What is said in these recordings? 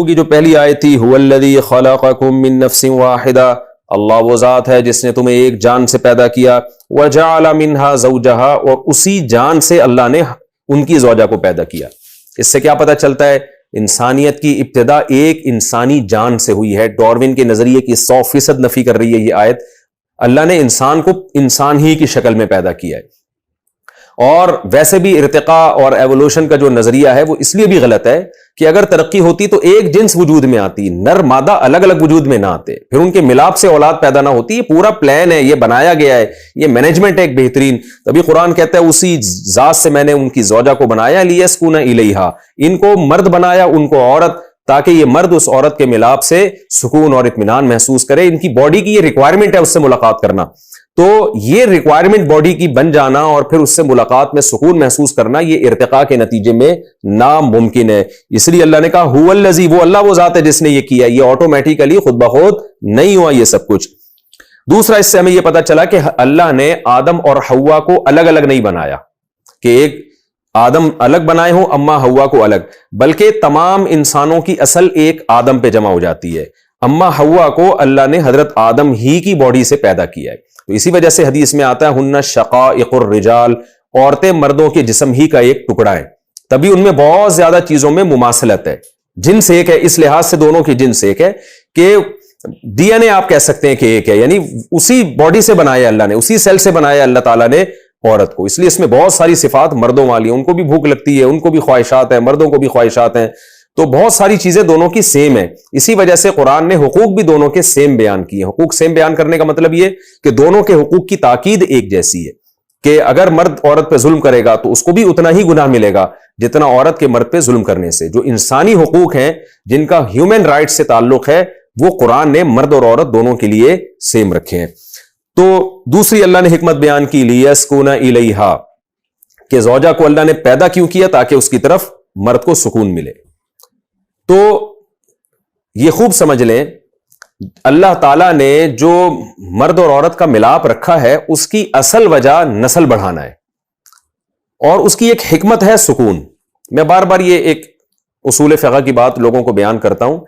کی جو پہلی آیت تھی هو الذی خلقکم من نفس واحدہ، اللہ وہ ذات ہے جس نے تمہیں ایک جان سے پیدا کیا، وجعل منها زوجہا، اور اسی جان سے اللہ نے ان کی زوجہ کو پیدا کیا۔ اس سے کیا پتہ چلتا ہے؟ انسانیت کی ابتدا ایک انسانی جان سے ہوئی ہے۔ ڈاروین کے نظریے کی 100% نفی کر رہی ہے یہ آیت۔ اللہ نے انسان کو انسان ہی کی شکل میں پیدا کیا ہے، اور ویسے بھی ارتقاء اور ایوولوشن کا جو نظریہ ہے وہ اس لیے بھی غلط ہے کہ اگر ترقی ہوتی تو ایک جنس وجود میں آتی، نر مادہ الگ الگ وجود میں نہ آتے، پھر ان کے ملاپ سے اولاد پیدا نہ ہوتی۔ یہ پورا پلان ہے، یہ بنایا گیا ہے، یہ مینجمنٹ ہے ایک بہترین۔ تبھی قرآن کہتا ہے اسی ذات سے میں نے ان کی زوجہ کو بنایا، لیسکن الیہا، ان کو مرد بنایا، ان کو عورت، تاکہ یہ مرد اس عورت کے ملاپ سے سکون اور اطمینان محسوس کرے۔ ان کی باڈی کی یہ ریکوائرمنٹ ہے اس سے ملاقات کرنا، تو یہ ریکوائرمنٹ باڈی کی بن جانا اور پھر اس سے ملاقات میں سکون محسوس کرنا، یہ ارتقاء کے نتیجے میں ناممکن ہے۔ اس لیے اللہ نے کہا هو الذی، وہ اللہ وہ ذات ہے جس نے یہ کیا، یہ آٹومیٹیکلی خود بخود نہیں ہوا یہ سب کچھ۔ دوسرا اس سے ہمیں یہ پتا چلا کہ اللہ نے آدم اور حوا کو الگ الگ نہیں بنایا کہ ایک آدم الگ بنائے ہوں، اما حوا کو الگ، بلکہ تمام انسانوں کی اصل ایک آدم پہ جمع ہو جاتی ہے۔ اما حوا کو اللہ نے حضرت آدم ہی کی باڈی سے پیدا کیا ہے، تو اسی وجہ سے حدیث میں آتا ہے ہن شقائق الرجال، عورتیں مردوں کے جسم ہی کا ایک ٹکڑا ہے، تبھی ان میں بہت زیادہ چیزوں میں مماثلت ہے۔ جنس ایک ہے، اس لحاظ سے دونوں کی جنس ایک ہے کہ ڈی این اے آپ کہہ سکتے ہیں کہ ایک ہے، یعنی اسی باڈی سے بنایا اللہ نے، اسی سیل سے بنایا اللہ تعالیٰ نے عورت کو۔ اس لیے اس میں بہت ساری صفات مردوں والی ہیں، ان کو بھی بھوک لگتی ہے، ان کو بھی خواہشات ہیں، مردوں کو بھی خواہشات ہیں، تو بہت ساری چیزیں دونوں کی سیم ہیں۔ اسی وجہ سے قرآن نے حقوق بھی دونوں کے سیم بیان کیے۔ حقوق سیم بیان کرنے کا مطلب یہ کہ دونوں کے حقوق کی تاکید ایک جیسی ہے، کہ اگر مرد عورت پہ ظلم کرے گا تو اس کو بھی اتنا ہی گناہ ملے گا جتنا عورت کے مرد پہ ظلم کرنے سے۔ جو انسانی حقوق ہیں جن کا ہیومن رائٹ سے تعلق ہے، وہ قرآن نے مرد اور عورت دونوں کے لیے سیم رکھے ہیں۔ تو دوسری اللہ نے حکمت بیان کی لیسکن الیہا، کہ زوجہ کو اللہ نے پیدا کیوں کیا؟ تاکہ اس کی طرف مرد کو سکون ملے۔ تو یہ خوب سمجھ لیں، اللہ تعالیٰ نے جو مرد اور عورت کا ملاپ رکھا ہے اس کی اصل وجہ نسل بڑھانا ہے، اور اس کی ایک حکمت ہے سکون۔ میں بار بار یہ ایک اصول فقہ کی بات لوگوں کو بیان کرتا ہوں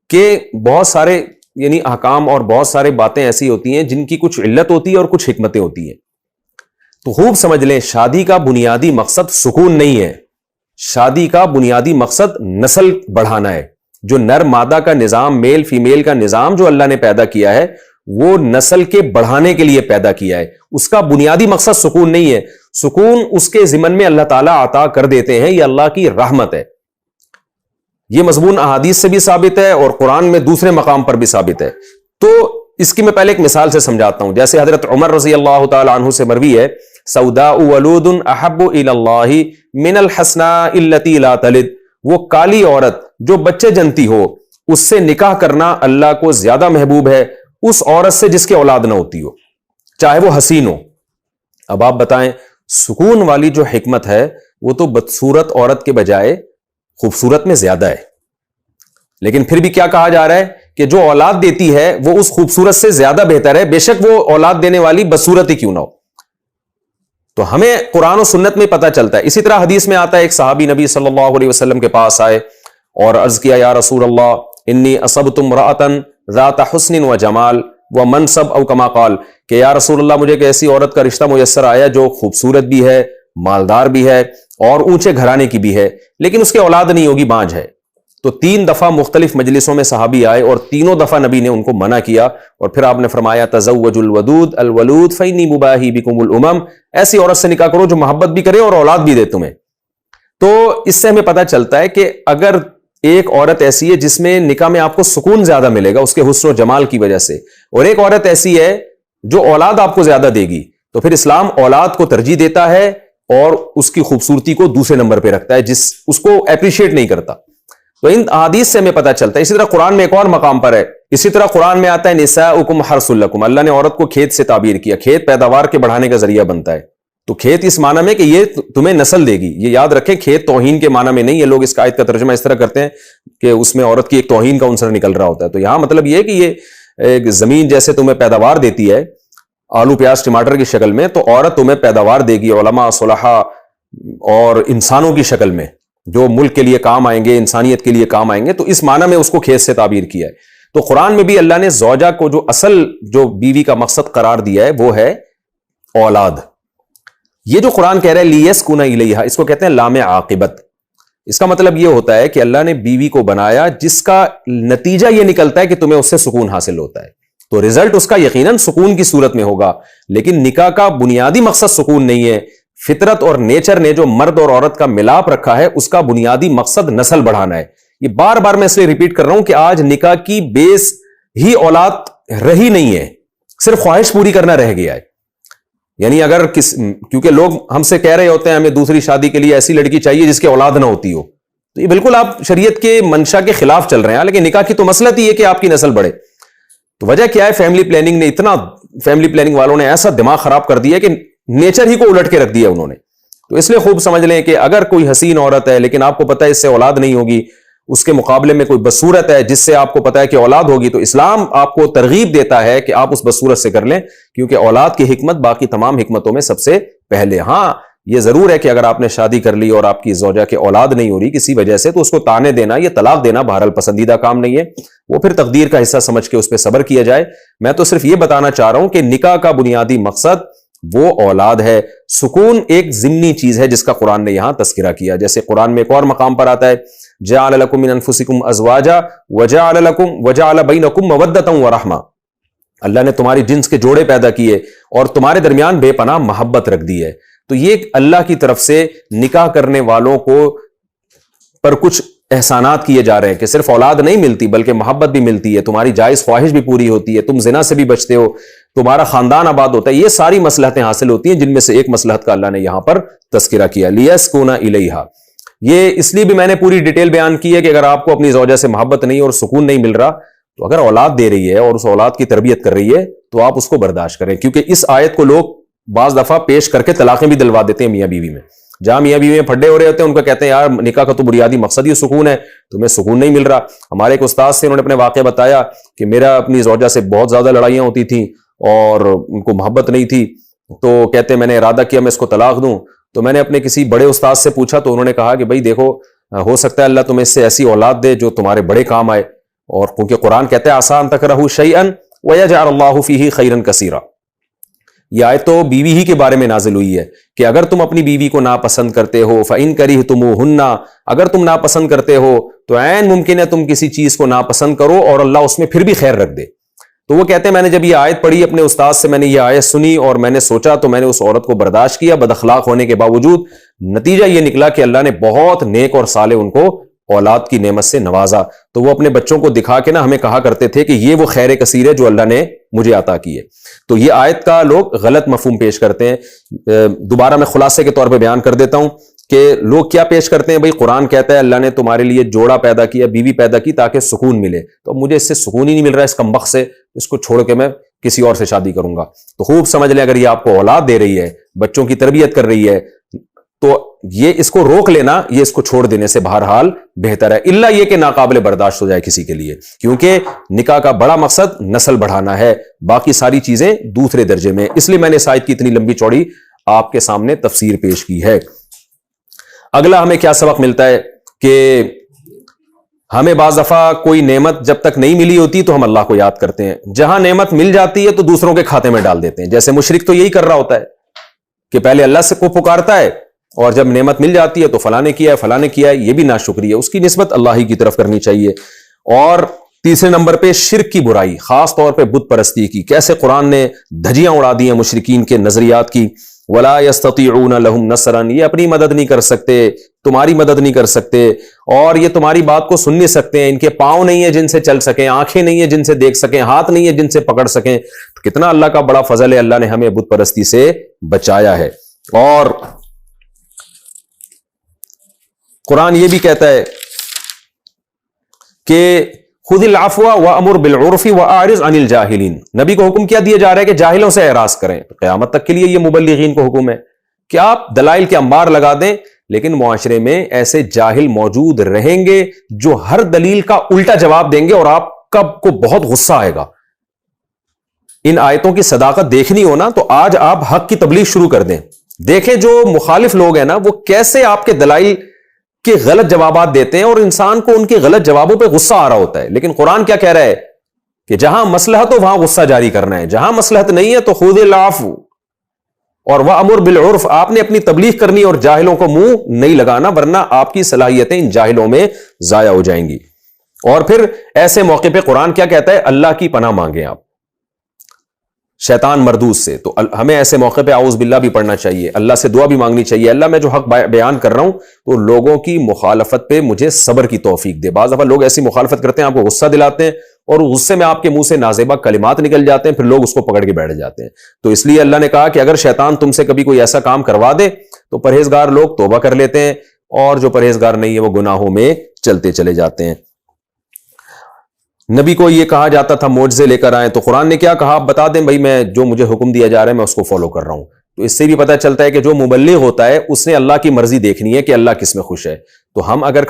کہ بہت سارے یعنی احکام اور بہت سارے باتیں ایسی ہوتی ہیں جن کی کچھ علت ہوتی ہے اور کچھ حکمتیں ہوتی ہیں۔ تو خوب سمجھ لیں، شادی کا بنیادی مقصد سکون نہیں ہے، شادی کا بنیادی مقصد نسل بڑھانا ہے۔ جو نر مادہ کا نظام، میل فیمیل کا نظام جو اللہ نے پیدا کیا ہے، وہ نسل کے بڑھانے کے لیے پیدا کیا ہے۔ اس کا بنیادی مقصد سکون نہیں ہے۔ سکون اس کے ضمن میں اللہ تعالیٰ عطا کر دیتے ہیں، یہ اللہ کی رحمت ہے۔ یہ مضمون احادیث سے بھی ثابت ہے اور قرآن میں دوسرے مقام پر بھی ثابت ہے۔ تو اس کی میں پہلے ایک مثال سے سمجھاتا ہوں۔ جیسے حضرت عمر رضی اللہ تعالی عنہ سے مروی ہے، سوداء ولود احب الی اللہ من الحسناء التي لا تلد، وہ کالی عورت جو بچے جنتی ہو، اس سے نکاح کرنا اللہ کو زیادہ محبوب ہے اس عورت سے جس کی اولاد نہ ہوتی ہو، چاہے وہ حسین ہو۔ اب آپ بتائیں، سکون والی جو حکمت ہے وہ تو بدصورت عورت کے بجائے خوبصورت میں زیادہ ہے، لیکن پھر بھی کیا کہا جا رہا ہے کہ جو اولاد دیتی ہے وہ اس خوبصورت سے زیادہ بہتر ہے، بے شک وہ اولاد دینے والی بدصورت ہی کیوں نہ ہو۔ تو ہمیں قرآن و سنت میں پتہ چلتا ہے۔ اسی طرح حدیث میں آتا ہے، ایک صحابی نبی صلی اللہ علیہ وسلم کے پاس آئے اور عرض کیا، یا رسول اللہ انی اصبت امرأۃ ذات حسن و جمال و منصب، او کما قال، کہ یا رسول اللہ مجھے ایک ایسی عورت کا رشتہ میسر آیا جو خوبصورت بھی ہے، مالدار بھی ہے اور اونچے گھرانے کی بھی ہے، لیکن اس کے اولاد نہیں ہوگی، بانجھ ہے۔ تو 3 دفعہ مختلف مجلسوں میں صحابی آئے اور تینوں دفعہ نبی نے ان کو منع کیا، اور پھر آپ نے فرمایا تزوجوا الودود الولود فانی مباہی بکم الامم، ایسی عورت سے نکاح کرو جو محبت بھی کرے اور اولاد بھی دے تمہیں۔ تو اس سے ہمیں پتہ چلتا ہے کہ اگر ایک عورت ایسی ہے جس میں نکاح میں آپ کو سکون زیادہ ملے گا اس کے حسن و جمال کی وجہ سے، اور ایک عورت ایسی ہے جو اولاد آپ کو زیادہ دے گی، تو پھر اسلام اولاد کو ترجیح دیتا ہے اور اس کی خوبصورتی کو دوسرے نمبر پہ رکھتا ہے، اس کو اپریشیٹ نہیں کرتا۔ تو ان احادیث سے ہمیں پتہ چلتا ہے۔ اسی طرح قرآن میں ایک اور مقام پر ہے، اسی طرح قرآن میں آتا ہے نساؤکم حرث لکم، اللہ نے عورت کو کھیت سے تعبیر کیا، کھیت پیداوار کے بڑھانے کا ذریعہ بنتا ہے۔ تو کھیت اس معنی میں کہ یہ تمہیں نسل دے گی، یہ یاد رکھیں، کھیت توہین کے معنی میں نہیں ہے۔ لوگ اس آیت کا ترجمہ اس طرح کرتے ہیں کہ اس میں عورت کی ایک توہین کا عنصر نکل رہا ہوتا ہے۔ تو یہاں مطلب یہ ہے کہ یہ ایک زمین جیسے تمہیں پیداوار دیتی ہے آلو پیاز ٹماٹر کی شکل میں، تو عورت تمہیں پیداوار دے گی علماء صلحاء اور انسانوں کی شکل میں۔ جو ملک کے لیے کام آئیں گے، انسانیت کے لیے کام آئیں گے، تو اس معنی میں اس کو کھیت سے تعبیر کیا ہے۔ تو قرآن میں بھی اللہ نے زوجہ کو جو اصل جو بیوی کا مقصد قرار دیا ہے وہ ہے اولاد۔ یہ جو قرآن کہہ رہا ہے لیسکن الیہا، اس کو کہتے ہیں لام عاقبت۔ اس کا مطلب یہ ہوتا ہے کہ اللہ نے بیوی کو بنایا جس کا نتیجہ یہ نکلتا ہے کہ تمہیں اس سے سکون حاصل ہوتا ہے، تو رزلٹ اس کا یقیناً سکون کی صورت میں ہوگا۔ لیکن نکاح کا بنیادی مقصد سکون نہیں ہے۔ فطرت اور نیچر نے جو مرد اور عورت کا ملاپ رکھا ہے اس کا بنیادی مقصد نسل بڑھانا ہے۔ یہ بار بار میں اس لیے ریپیٹ کر رہا ہوں کہ آج نکاح کی بیس ہی اولاد رہی نہیں ہے، صرف خواہش پوری کرنا رہ گیا ہے۔ یعنی اگر کیونکہ لوگ ہم سے کہہ رہے ہوتے ہیں ہمیں دوسری شادی کے لیے ایسی لڑکی چاہیے جس کی اولاد نہ ہوتی ہو، تو یہ بالکل آپ شریعت کے منشا کے خلاف چل رہے ہیں۔ لیکن نکاح کی تو مسئلہ ہی ہے کہ آپ کی نسل بڑھے۔ تو وجہ کیا ہے؟ فیملی پلاننگ نے فیملی پلاننگ والوں نے ایسا دماغ خراب کر دیا کہ نیچر ہی کو الٹ کے رکھ دیا انہوں نے۔ تو اس لیے خوب سمجھ لیں کہ اگر کوئی حسین عورت ہے لیکن آپ کو پتہ ہے اس سے اولاد نہیں ہوگی، اس کے مقابلے میں کوئی بدصورت ہے جس سے آپ کو پتہ ہے کہ اولاد ہوگی، تو اسلام آپ کو ترغیب دیتا ہے کہ آپ اس بدصورت سے کر لیں، کیونکہ اولاد کی حکمت باقی تمام حکمتوں میں سب سے پہلے۔ ہاں یہ ضرور ہے کہ اگر آپ نے شادی کر لی اور آپ کی زوجہ کے اولاد نہیں ہو رہی کسی وجہ سے، تو اس کو طعنے دینا یا طلاق دینا بہرحال پسندیدہ کام نہیں ہے، وہ پھر تقدیر کا حصہ سمجھ کے اس پہ صبر کیا جائے۔ میں تو صرف یہ بتانا چاہ رہا ہوں کہ نکاح کا بنیادی مقصد وہ اولاد ہے۔ سکون ایک ضمنی چیز ہے جس کا قرآن نے یہاں تذکرہ کیا، جیسے قرآن میں ایک اور مقام پر آتا ہے جعل لکم من انفسکم ازواجا وجعل بینکم مودۃ ورحمہ، اللہ نے تمہاری جنس کے جوڑے پیدا کیے اور تمہارے درمیان بے پناہ محبت رکھ دی ہے۔ تو یہ اللہ کی طرف سے نکاح کرنے والوں کو پر کچھ احسانات کیے جا رہے ہیں کہ صرف اولاد نہیں ملتی بلکہ محبت بھی ملتی ہے، تمہاری جائز خواہش بھی پوری ہوتی ہے، تم زنا سے بھی بچتے ہو، تمہارا خاندان آباد ہوتا ہے۔ یہ ساری مصلحتیں حاصل ہوتی ہیں جن میں سے ایک مصلحت کا اللہ نے یہاں پر تذکرہ کیا، لیسکن الیہا۔ یہ اس لیے بھی میں نے پوری ڈیٹیل بیان کی ہے کہ اگر آپ کو اپنی زوجہ سے محبت نہیں اور سکون نہیں مل رہا، تو اگر اولاد دے رہی ہے اور اس اولاد کی تربیت کر رہی ہے تو آپ اس کو برداشت کریں، کیونکہ اس آیت کو لوگ بعض دفعہ پیش کر کے طلاقیں بھی دلوا دیتے ہیں میاں بیوی میں۔ جہاں میاں بیوی میں پھڈے ہو رہے ہوتے ہیں ان کو کہتے ہیں یار نکاح کا تو بنیادی مقصد ہی سکون ہے، تمہیں سکون نہیں مل رہا۔ ہمارے ایک استاد سے انہوں نے اپنے واقعہ بتایا کہ میرا اپنی زوجہ سے بہت زیادہ لڑائیاں ہوتی تھیں اور ان کو محبت نہیں تھی، تو کہتے میں نے ارادہ کیا میں اس کو طلاق دوں۔ تو میں نے اپنے کسی بڑے استاد سے پوچھا تو انہوں نے کہا کہ بھائی دیکھو ہو سکتا ہے اللہ تمہیں اس سے ایسی اولاد دے جو تمہارے بڑے کام آئے، اور کیونکہ قرآن کہتا ہے عسیٰ ان تکرہوا شیئا ویجعل اللہ فیہ خیرا کثیرا۔ یہ آیت تو بیوی ہی کے بارے میں نازل ہوئی ہے کہ اگر تم اپنی بیوی کو ناپسند کرتے ہو فَإِن كَرِهْتُمُوهُنَّ، اگر تم ناپسند کرتے ہو تو عین ممکن ہے تم کسی چیز کو ناپسند کرو اور اللہ اس میں پھر بھی خیر رکھ دے۔ تو وہ کہتے ہیں میں نے جب یہ آیت پڑھی اپنے استاد سے، میں نے یہ آیت سنی اور میں نے سوچا تو میں نے اس عورت کو برداشت کیا بد اخلاق ہونے کے باوجود۔ نتیجہ یہ نکلا کہ اللہ نے بہت نیک اور صالح ان کو اولاد کی نعمت سے نوازا۔ تو وہ اپنے بچوں کو دکھا کے نا ہمیں کہا کرتے تھے کہ یہ وہ خیر کثیر ہے جو اللہ نے مجھے عطا کی ہے۔ تو یہ آیت کا لوگ غلط مفہوم پیش کرتے ہیں۔ دوبارہ میں خلاصے کے طور پہ بیان کر دیتا ہوں کہ لوگ کیا پیش کرتے ہیں، بھئی قرآن کہتا ہے اللہ نے تمہارے لیے جوڑا پیدا کیا، بیوی پیدا کی تاکہ سکون ملے، تو مجھے اس سے سکون ہی نہیں مل رہا اس کمبخت سے، اس کو چھوڑ کے میں کسی اور سے شادی کروں گا۔ تو خوب سمجھ لیں اگر یہ آپ کو اولاد دے رہی ہے، بچوں کی تربیت کر رہی ہے، تو یہ اس کو روک لینا، یہ اس کو چھوڑ دینے سے بہرحال بہتر ہے، الا یہ کہ ناقابل برداشت ہو جائے کسی کے لیے، کیونکہ نکاح کا بڑا مقصد نسل بڑھانا ہے، باقی ساری چیزیں دوسرے درجے میں۔ اس لیے میں نے اس آیت کی اتنی لمبی چوڑی آپ کے سامنے تفسیر پیش کی ہے۔ اگلا ہمیں کیا سبق ملتا ہے کہ ہمیں بعض دفعہ کوئی نعمت جب تک نہیں ملی ہوتی تو ہم اللہ کو یاد کرتے ہیں، جہاں نعمت مل جاتی ہے تو دوسروں کے کھاتے میں ڈال دیتے ہیں۔ جیسے مشرک تو یہی کر رہا ہوتا ہے کہ پہلے اللہ سے کو پکارتا ہے اور جب نعمت مل جاتی ہے تو فلاں نے کیا ہے فلاں نے کیا ہے، یہ بھی ناشکری ہے، اس کی نسبت اللہ ہی کی طرف کرنی چاہیے۔ اور تیسرے نمبر پہ شرک کی برائی، خاص طور پہ بت پرستی کی، کیسے قرآن نے دھجیاں اڑا دی ہیں مشرکین کے نظریات کی۔ وَلَا يَسْتَطِيعُونَ لَهُمْ نَصْرًا، یہ اپنی مدد نہیں کر سکتے، تمہاری مدد نہیں کر سکتے، اور یہ تمہاری بات کو سن نہیں سکتے ہیں، ان کے پاؤں نہیں ہیں جن سے چل سکیں، آنکھیں نہیں ہیں جن سے دیکھ سکیں، ہاتھ نہیں ہیں جن سے پکڑ سکیں۔ تو کتنا اللہ کا بڑا فضل ہے، اللہ نے ہمیں بت پرستی سے بچایا ہے۔ اور قرآن یہ بھی کہتا ہے کہ خذ العفو وامر بالعرف واعرض عن الجاہلین، نبی کو حکم کیا دیا جا رہا ہے کہ جاہلوں سے اعراض کریں۔ قیامت تک کے لیے یہ مبلغین کو حکم ہے کہ آپ دلائل کے انبار لگا دیں، لیکن معاشرے میں ایسے جاہل موجود رہیں گے جو ہر دلیل کا الٹا جواب دیں گے اور آپ کو بہت غصہ آئے گا۔ ان آیتوں کی صداقت دیکھنی ہو نا تو آج آپ حق کی تبلیغ شروع کر دیں، دیکھیں جو مخالف لوگ ہیں نا وہ کیسے آپ کے دلائل کے غلط جوابات دیتے ہیں اور انسان کو ان کے غلط جوابوں پہ غصہ آ رہا ہوتا ہے. لیکن قرآن کیا کہہ رہا ہے کہ جہاں مصلحت ہو وہاں غصہ جاری کرنا ہے, جہاں مصلحت نہیں ہے تو خذ العفو اور وَأْمُرْ بِالْعُرْفِ, آپ نے اپنی تبلیغ کرنی اور جاہلوں کو منہ نہیں لگانا, ورنہ آپ کی صلاحیتیں ان جاہلوں میں ضائع ہو جائیں گی. اور پھر ایسے موقع پہ قرآن کیا کہتا ہے, اللہ کی پناہ مانگیں آپ شیطان مردود سے. تو ہمیں ایسے موقع پہ اعوذ باللہ بھی پڑھنا چاہیے, اللہ سے دعا بھی مانگنی چاہیے, اللہ میں جو حق بیان کر رہا ہوں تو لوگوں کی مخالفت پہ مجھے صبر کی توفیق دے. بعض دفعہ لوگ ایسی مخالفت کرتے ہیں, آپ کو غصہ دلاتے ہیں اور غصے میں آپ کے منہ سے نازیبا کلمات نکل جاتے ہیں, پھر لوگ اس کو پکڑ کے بیٹھ جاتے ہیں. تو اس لیے اللہ نے کہا کہ اگر شیطان تم سے کبھی کوئی ایسا کام کروا دے تو پرہیزگار لوگ توبہ کر لیتے ہیں, اور جو پرہیزگار نہیں ہے وہ گناہوں میں چلتے چلے جاتے ہیں. نبی کو یہ کہا جاتا تھا معجزے لے کر آئیں, تو قرآن نے کیا کہا, آپ بتا دیں بھائی میں جو مجھے حکم دیا جا رہا ہے میں اس کو فالو کر رہا ہوں. تو اس سے بھی پتہ چلتا ہے کہ جو مبلغ ہوتا ہے اس نے اللہ کی مرضی دیکھنی ہے کہ اللہ کس میں خوش ہے. تو ہم اگر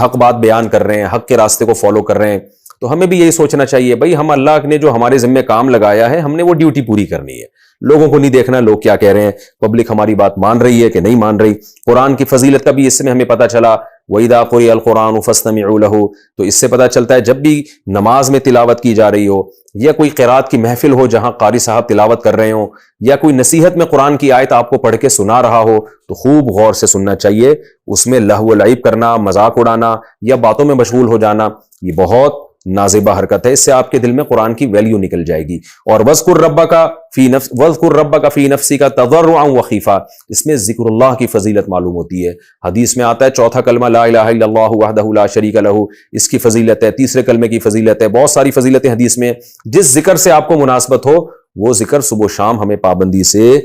حق بات بیان کر رہے ہیں, حق کے راستے کو فالو کر رہے ہیں, تو ہمیں بھی یہی سوچنا چاہیے بھائی ہم اللہ نے جو ہمارے ذمہ کام لگایا ہے ہم نے وہ ڈیوٹی پوری کرنی ہے. لوگوں کو نہیں دیکھنا لوگ کیا کہہ رہے ہیں, پبلک ہماری بات مان رہی ہے کہ نہیں مان رہی. قرآن کی فضیلت کا بھی اس میں ہمیں پتہ چلا, وَإِذَا قُرِئَ الْقُرْآنُ فَاسْتَمِعُوا لَهُ. تو اس سے پتہ چلتا ہے جب بھی نماز میں تلاوت کی جا رہی ہو, یا کوئی قرات کی محفل ہو جہاں قاری صاحب تلاوت کر رہے ہوں, یا کوئی نصیحت میں قرآن کی آیت آپ کو پڑھ کے سنا رہا ہو, تو خوب غور سے سننا چاہیے. اس میں لہو و لعب کرنا, مذاق اڑانا یا باتوں میں مشغول ہو جانا یہ بہت نازیبہ حرکت ہے. اس سے آپ کے دل میں قرآن کی ویلیو نکل جائے گی. اور وَاذْكُرْ رَبَّكَ فِي نَفْسِكَ تَضَرُّعًا وَخِيفًا, اس میں ذکر اللہ کی فضیلت معلوم ہوتی ہے. حدیث میں آتا ہے چوتھا کلمہ لا الہ الا اللہ وحدہ لا شریک لہ, اس کی فضیلت ہے. تیسرے کلمے کی فضیلت ہے. بہت ساری فضیلتیں حدیث میں. جس ذکر سے آپ کو مناسبت ہو وہ ذکر صبح و شام ہمیں پابندی سے